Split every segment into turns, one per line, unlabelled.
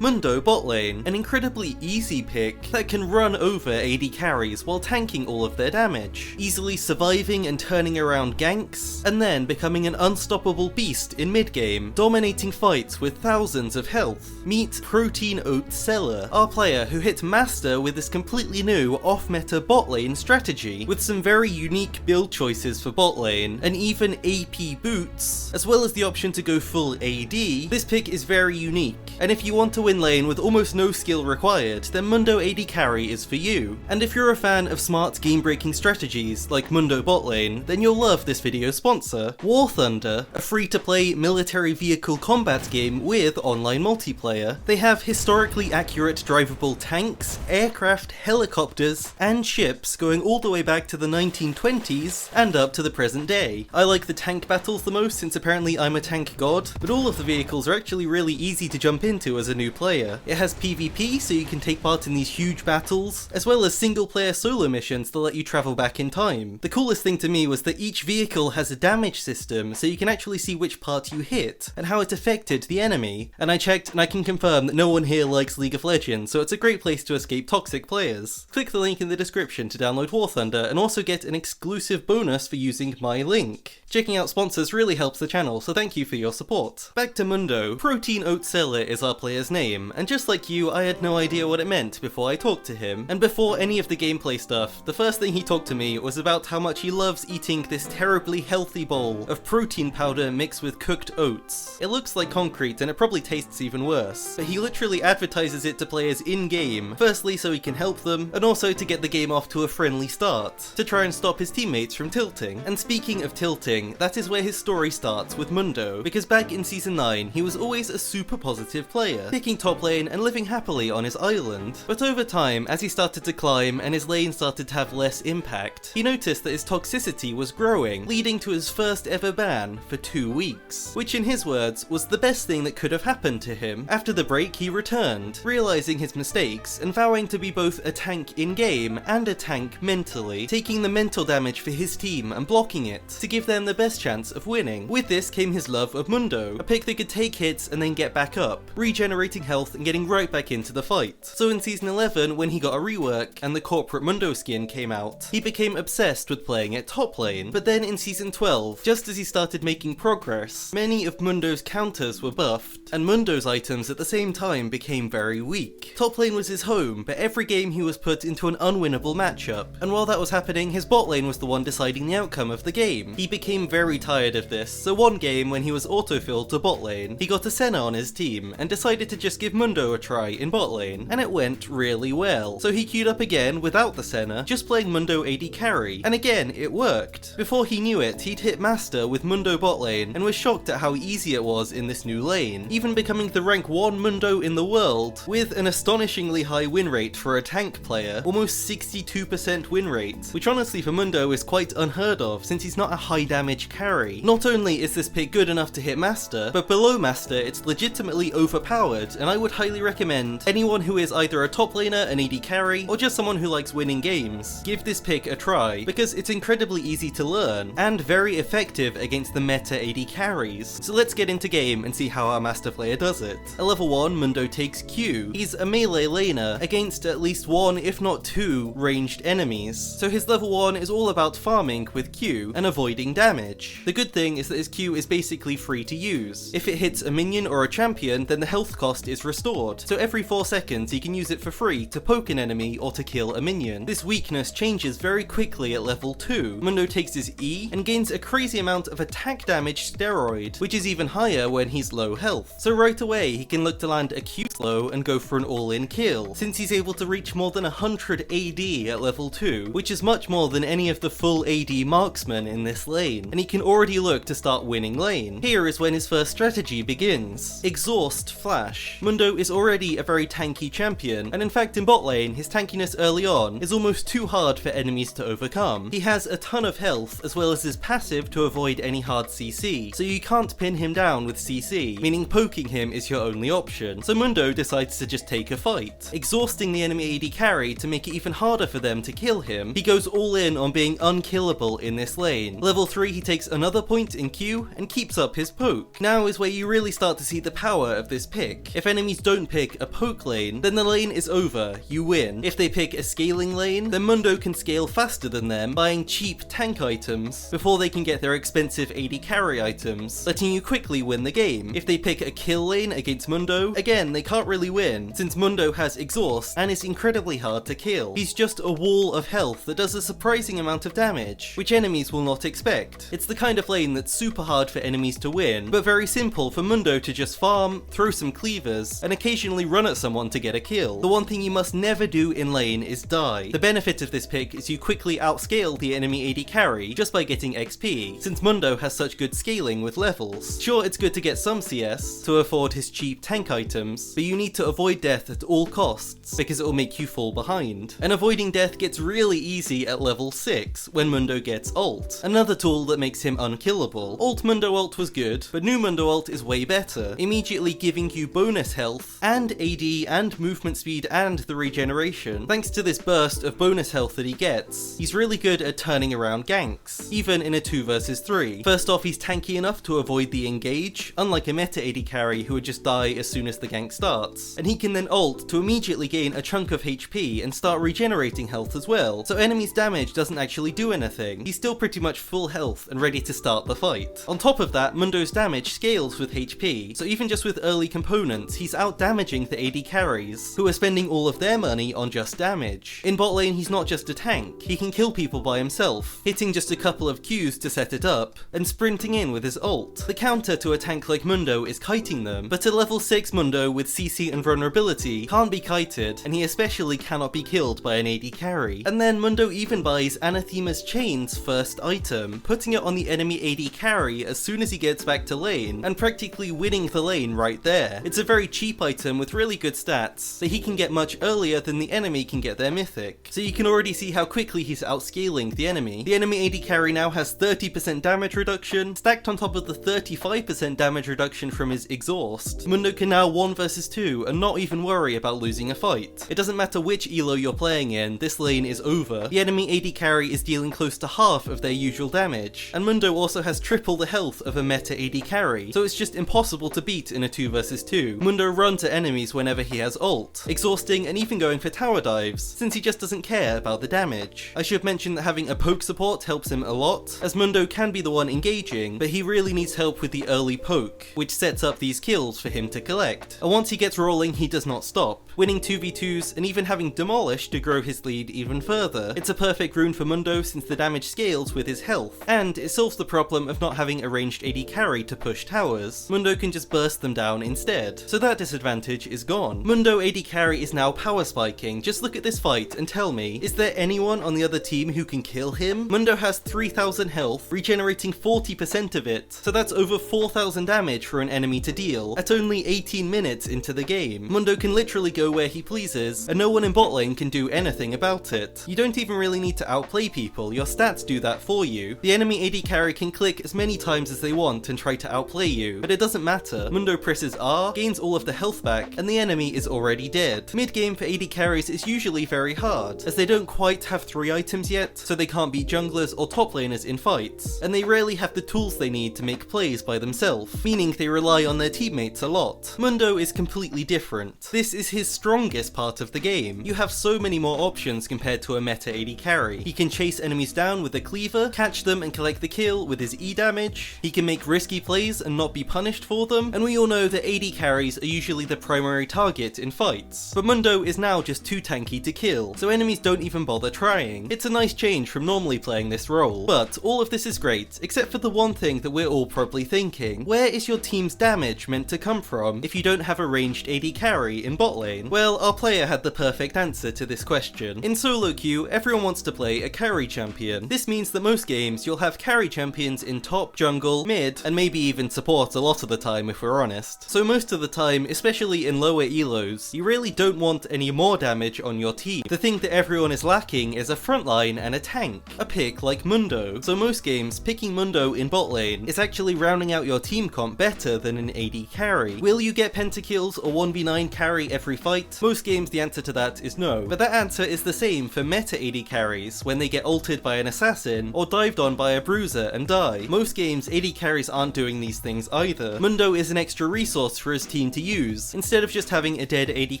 Mundo Bot Lane, an incredibly easy pick that can run over AD carries while tanking all of their damage, easily surviving and turning around ganks, and then becoming an unstoppable beast in mid-game, dominating fights with thousands of health. Meet Proten Seller, our player who hit Master with this completely new off-meta bot lane strategy, with some very unique build choices for bot lane, and even AP boots, as well as the option to go full AD. This pick is very unique, and if you want to win lane with almost no skill required, then Mundo AD carry is for you. And if you're a fan of smart game-breaking strategies like Mundo Bot Lane, then you'll love this video's sponsor, War Thunder, a free-to-play military vehicle combat game with online multiplayer. They have historically accurate drivable tanks, aircraft, helicopters, and ships going all the way back to the 1920s and up to the present day. I like the tank battles the most since apparently I'm a tank god, but all of the vehicles are actually really easy to jump into as a new player. It has PvP, so you can take part in these huge battles, as well as single player solo missions that let you travel back in time. The coolest thing to me was that each vehicle has a damage system, so you can actually see which part you hit, and how it affected the enemy. And I checked, and I can confirm that no one here likes League of Legends, so it's a great place to escape toxic players. Click the link in the description to download War Thunder, and also get an exclusive bonus for using my link. Checking out sponsors really helps the channel, so thank you for your support. Back to Mundo. Proten Seller is our player's name, and just like you, I had no idea what it meant before I talked to him. And before any of the gameplay stuff, the first thing he talked to me was about how much he loves eating this terribly healthy bowl of protein powder mixed with cooked oats. It looks like concrete and it probably tastes even worse, but he literally advertises it to players in-game, firstly so he can help them, and also to get the game off to a friendly start, to try and stop his teammates from tilting. And speaking of tilting, that is where his story starts with Mundo, because back in Season 9, he was always a super positive player, picking top lane and living happily on his island. But over time, as he started to climb and his lane started to have less impact, he noticed that his toxicity was growing, leading to his first ever ban for 2 weeks, which in his words was the best thing that could have happened to him. After the break, he returned, realizing his mistakes and vowing to be both a tank in-game and a tank mentally, taking the mental damage for his team and blocking it to give them the best chance of winning. With this came his love of Mundo, a pick that could take hits and then get back up, regenerating health and getting right back into the fight. So in Season 11, when he got a rework and the corporate Mundo skin came out, he became obsessed with playing at top lane. But then in Season 12, just as he started making progress, many of Mundo's counters were buffed, and Mundo's items at the same time became very weak. Top lane was his home, but every game he was put into an unwinnable matchup, and while that was happening, his bot lane was the one deciding the outcome of the game. He became very tired of this, so one game when he was autofilled to bot lane, he got a Senna on his team, and decided to just give Mundo a try in bot lane, and it went really well. So he queued up again without the Senna, just playing Mundo AD carry, and again it worked. Before he knew it, he'd hit Master with Mundo bot lane, and was shocked at how easy it was in this new lane, even becoming the rank 1 Mundo in the world, with an astonishingly high win rate for a tank player, almost 62% win rate, which honestly for Mundo is quite unheard of since he's not a high damage carry. Not only is this pick good enough to hit Master, but below Master it's legitimately overpowered, and I would highly recommend anyone who is either a top laner, an AD carry, or just someone who likes winning games, give this pick a try, because it's incredibly easy to learn, and very effective against the meta AD carries. So let's get into game and see how our Master player does it. At level 1, Mundo takes Q. He's a melee laner against at least 1, if not 2, ranged enemies, so his level 1 is all about farming with Q and avoiding damage. The good thing is that his Q is basically free to use. If it hits a minion or a champion, then the health cost is restored, so every 4 seconds he can use it for free to poke an enemy or to kill a minion. This weakness changes very quickly at level 2. Mundo takes his E and gains a crazy amount of attack damage steroid, which is even higher when he's low health. So right away he can look to land a Q slow and go for an all-in kill, since he's able to reach more than 100 AD at level 2, which is much more than any of the full AD marksmen in this lane, and he can already look to start winning lane. Here is when his first strategy begins. Exhaust Flash. Mundo is already a very tanky champion, and in fact in bot lane, his tankiness early on is almost too hard for enemies to overcome. He has a ton of health, as well as his passive to avoid any hard CC, so you can't pin him down with CC, meaning poking him is your only option. So Mundo decides to just take a fight, exhausting the enemy AD carry to make it even harder for them to kill him. He goes all in on being unkillable in this lane. Level 3 he takes another point in Q and keeps up his poke. Now is where you really start to see the power of this pick. If enemies don't pick a poke lane, then the lane is over, you win. If they pick a scaling lane, then Mundo can scale faster than them, buying cheap tank items before they can get their expensive AD carry items, letting you quickly win the game. If they pick a kill lane against Mundo, again they can't really win, since Mundo has exhaust and is incredibly hard to kill. He's just a wall of health that does a surprising amount of damage, which enemies will not expect. It's the kind of lane that's super hard for enemies to win, but very simple for Mundo to just farm, throw some cleavers, and occasionally run at someone to get a kill. The one thing you must never do in lane is die. The benefit of this pick is you quickly outscale the enemy AD carry just by getting XP, since Mundo has such good scaling with levels. Sure, it's good to get some CS to afford his cheap tank items, but you need to avoid death at all costs, because it will make you fall behind. And avoiding death gets really easy at level 6, when Mundo gets ult, another tool that makes him unkillable. Old Mundo ult was good, but new Mundo ult is way better, immediately giving you bonus health, and AD, and movement speed, and the regeneration. Thanks to this burst of bonus health that he gets, he's really good at turning around ganks, even in a 2 vs 3. First off, he's tanky enough to avoid the engage, unlike a meta AD carry who would just die as soon as the gank starts, and he can then ult to immediately gain a chunk of HP and start regenerating health as well, so enemies' damage doesn't actually do anything. He's still pretty much full health and ready to start the fight. On top of that, Mundo's damage scales with HP, so even just with early components, he's out damaging the AD carries, who are spending all of their money on just damage. In bot lane, he's not just a tank, he can kill people by himself, hitting just a couple of Qs to set it up, and sprinting in with his ult. The counter to a tank like Mundo is kiting them, but a level 6 Mundo with CC and vulnerability can't be kited, and he especially cannot be killed by an AD carry. And then Mundo even buys Anathema's chain's first item, putting it on the enemy AD carry as soon as he gets back to lane, and practically winning the lane right there. It's a very cheap item with really good stats, that he can get much earlier than the enemy can get their mythic, so you can already see how quickly he's outscaling the enemy. The enemy AD carry now has 30% damage reduction, stacked on top of the 35% damage reduction from his exhaust. Mundo can now 1 vs 2 and not even worry about losing a fight. It doesn't matter which elo you're playing in, this lane is over. The enemy AD carry is dealing close to half of their usual damage, and Mundo also has triple the health of a meta AD carry, so it's just impossible to beat in a 2 vs 2. Mundo runs at enemies whenever he has ult, exhausting and even going for tower dives, since he just doesn't care about the damage. I should mention that having a poke support helps him a lot, as Mundo can be the one engaging, but he really needs help with the early poke, which sets up these kills for him to collect. And once he gets rolling, he does not stop, winning 2v2s and even having Demolish to grow his lead even further. It's a perfect rune for Mundo since the damage scales with his health, and it solves the problem of not having a ranged AD carry to push towers. Mundo can just burst them down instead, so that disadvantage is gone. Mundo AD carry is now power spiking. Just look at this fight and tell me, is there anyone on the other team who can kill him? Mundo has 3000 health, regenerating 40% of it, so that's over 4000 damage for an enemy to deal at only 18 minutes into the game. Mundo can literally go where he pleases, and no one in bot lane can do anything about it. You don't even really need to outplay people, your stats do that for you. The enemy AD carry can click as many times as they want and try to outplay you, but it doesn't matter. Mundo presses R, gains all of the health back, and the enemy is already dead. Mid-game for AD carries is usually very hard, as they don't quite have 3 items yet, so they can't beat junglers or top laners in fights, and they rarely have the tools they need to make plays by themselves, meaning they rely on their teammates a lot. Mundo is completely different. This is his strongest part of the game. You have so many more options compared to a meta AD carry. He can chase enemies down with a cleaver, catch them and collect the kill with his E damage. He can make risky plays and not be punished for them, and we all know that AD carries are usually the primary target in fights. But Mundo is now just too tanky to kill, so enemies don't even bother trying. It's a nice change from normally playing this role. But all of this is great, except for the one thing that we're all probably thinking. Where is your team's damage meant to come from if you don't have a ranged AD carry in bot lane? Well, our player had the perfect answer to this question. In solo queue, everyone wants to play a carry champion. This means that most games you'll have carry champions in top, jungle, mid, and maybe even support a lot of the time if we're honest. So most of the time, especially in lower elos, you really don't want any more damage on your team. The thing that everyone is lacking is a frontline and a tank, a pick like Mundo. So most games, picking Mundo in bot lane is actually rounding out your team comp better than an AD carry. Will you get pentakills or 1v9 carry every fight? Most games the answer to that is no, but that answer is the same for meta AD carries when they get ulted by an assassin or dived on by a bruiser and die. Most games AD carries aren't doing these things either. Mundo is an extra resource for his team to use, instead of just having a dead AD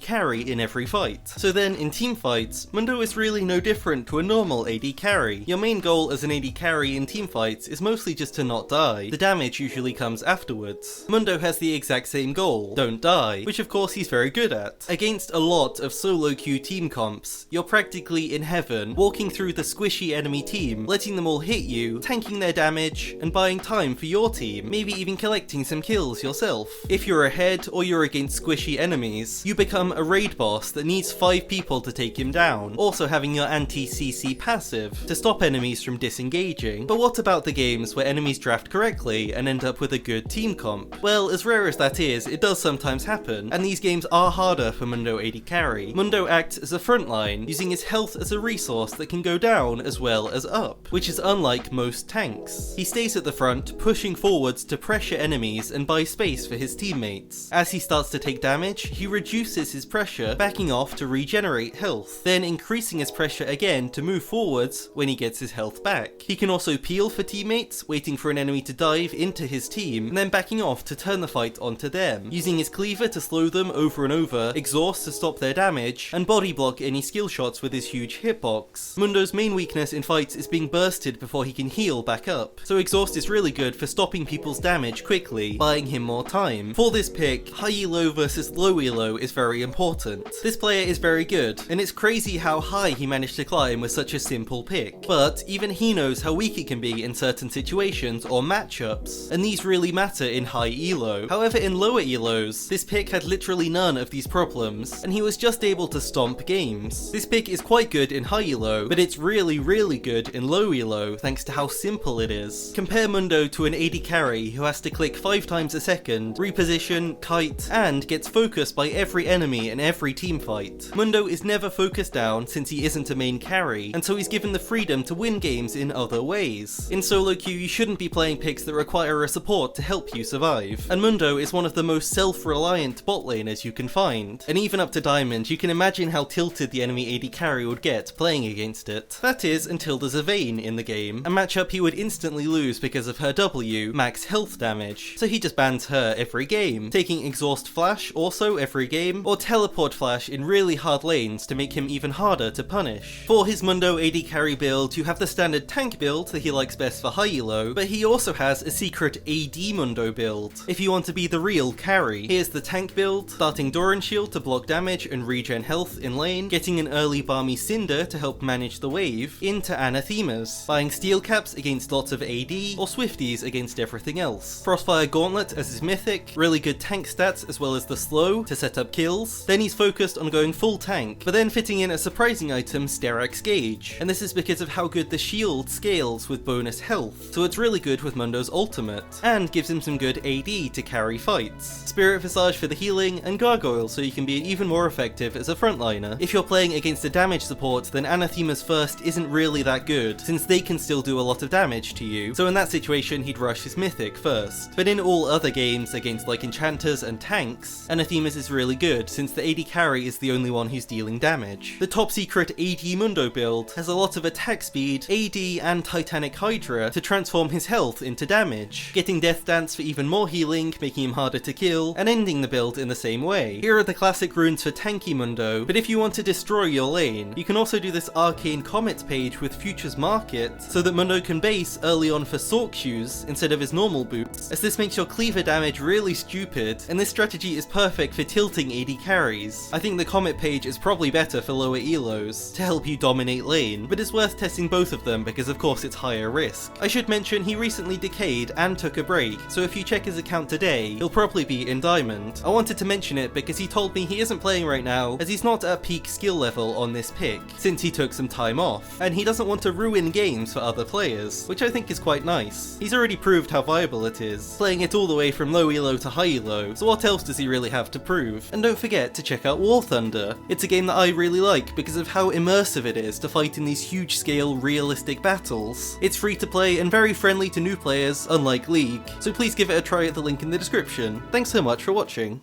carry in every fight. So then in teamfights, Mundo is really no different to a normal AD carry. Your main goal as an AD carry in teamfights is mostly just to not die. The damage usually comes afterwards. Mundo has the exact same goal, don't die, which of course he's very good at. Against a lot of solo queue team comps, you're practically in heaven, walking through the squishy enemy team, letting them all hit you, tanking their damage, and buying time for your team, maybe even collecting some kills yourself. If you're ahead or you're against squishy enemies, you become a raid boss that needs 5 people to take him down, also having your anti-CC passive to stop enemies from disengaging. But what about the games where enemies draft correctly and end up with a good team comp? Well, as rare as that is, it does sometimes happen, and these games are harder for Mundo AD carry. Mundo acts as a frontline, using his health as a resource that can go down as well as up, which is unlike most tanks. He stays at the front, pushing forwards to pressure enemies and buy space for his teammates. As he starts to take damage, he reduces his pressure, backing off to regenerate health, then increasing his pressure again to move forwards when he gets his health back. He can also peel for teammates, waiting for an enemy to dive into his team, and then backing off to turn the fight onto them, using his cleaver to slow them over and over, exhaust to stop their damage, and body block any skill shots with his huge hitbox. Mundo's main weakness in fights is being bursted before he can heal back up, so exhaust is really good for stopping people's damage quickly, buying him more time. For this pick, high elo versus low elo is very important. This player is very good, and it's crazy how high he managed to climb with such a simple pick. But even he knows how weak it can be in certain situations or matchups, and these really matter in high elo. However, in lower elos, this pick had literally none of these problems, and he was just able to stomp games. This pick is quite good in high elo, but it's really good in low elo thanks to how simple it is. Compare Mundo to an AD carry who has to click 5 times a second, reposition, kite, and gets focused by every enemy in every team fight. Mundo is never focused down since he isn't a main carry, and so he's given the freedom to win games in other ways. In solo queue, you shouldn't be playing picks that require a support to help you survive, and Mundo is one of the most self-reliant bot laners you can find. And even up to Diamond, you can imagine how tilted the enemy AD carry would get playing against it. That is, until there's a Vayne in the game, a matchup he would instantly lose because of her W, max health damage, so he just bans her every game, taking exhaust flash also every game, or teleport flash in really hard lanes to make him even harder to punish. For his Mundo AD carry build, you have the standard tank build that he likes best for high elo, but he also has a secret AD Mundo build if you want to be the real carry. Here's the tank build, starting Doran Shield to block damage and regen health in lane, getting an early Balmy Cinder to help manage the wave, into Anathemas, buying steel caps against lots of AD, or Swifties against everything else. Frostfire Gauntlet as his mythic, really good tank stats as well as the slow to set up kills. Then he's focused on going full tank, but then fitting in a surprising item, Sterak's Gauge, and this is because of how good the shield scales with bonus health, so it's really good with Mundo's ultimate, and gives him some good AD to carry fights. Spirit Visage for the healing, and Gargoyle so you can be even more effective as a frontliner. If you're playing against a damage support, then Anathema's first isn't really that good, since they can still do a lot of damage to you, so in that situation he'd rush his mythic first. But in all other games against like enchanters and tanks, Anathema's is really good, since the AD carry is the only one who's dealing damage. The top secret AD Mundo build has a lot of attack speed, AD and Titanic Hydra to transform his health into damage, getting Death Dance for even more healing, making him harder to kill, and ending the build in the same way. Here are the classic runes for tanky Mundo, but if you want to destroy your lane, you can also do this Arcane Comets page with Futures Market, so that Mundo can base early on for Sork shoes instead of his normal boots, as this makes your cleaver damage really stupid, and this strategy is perfect for tilting AD carries. I think the Comet page is probably better for lower elos, to help you dominate lane, but it's worth testing both of them because of course it's higher risk. I should mention he recently decayed and took a break, so if you check his account today, he'll probably be in Diamond. I wanted to mention it because he told me he isn't playing right now as he's not at peak skill level on this pick, since he took some time off, and he doesn't want to ruin games for other players, which I think is quite nice. He's already proved how viable it is, playing it all the way from low elo to high elo, so what else does he really have to prove? And don't forget to check out War Thunder. It's a game that I really like because of how immersive it is to fight in these huge scale realistic battles. It's free to play and very friendly to new players, unlike League, so please give it a try at the link in the description. Thanks so much for watching.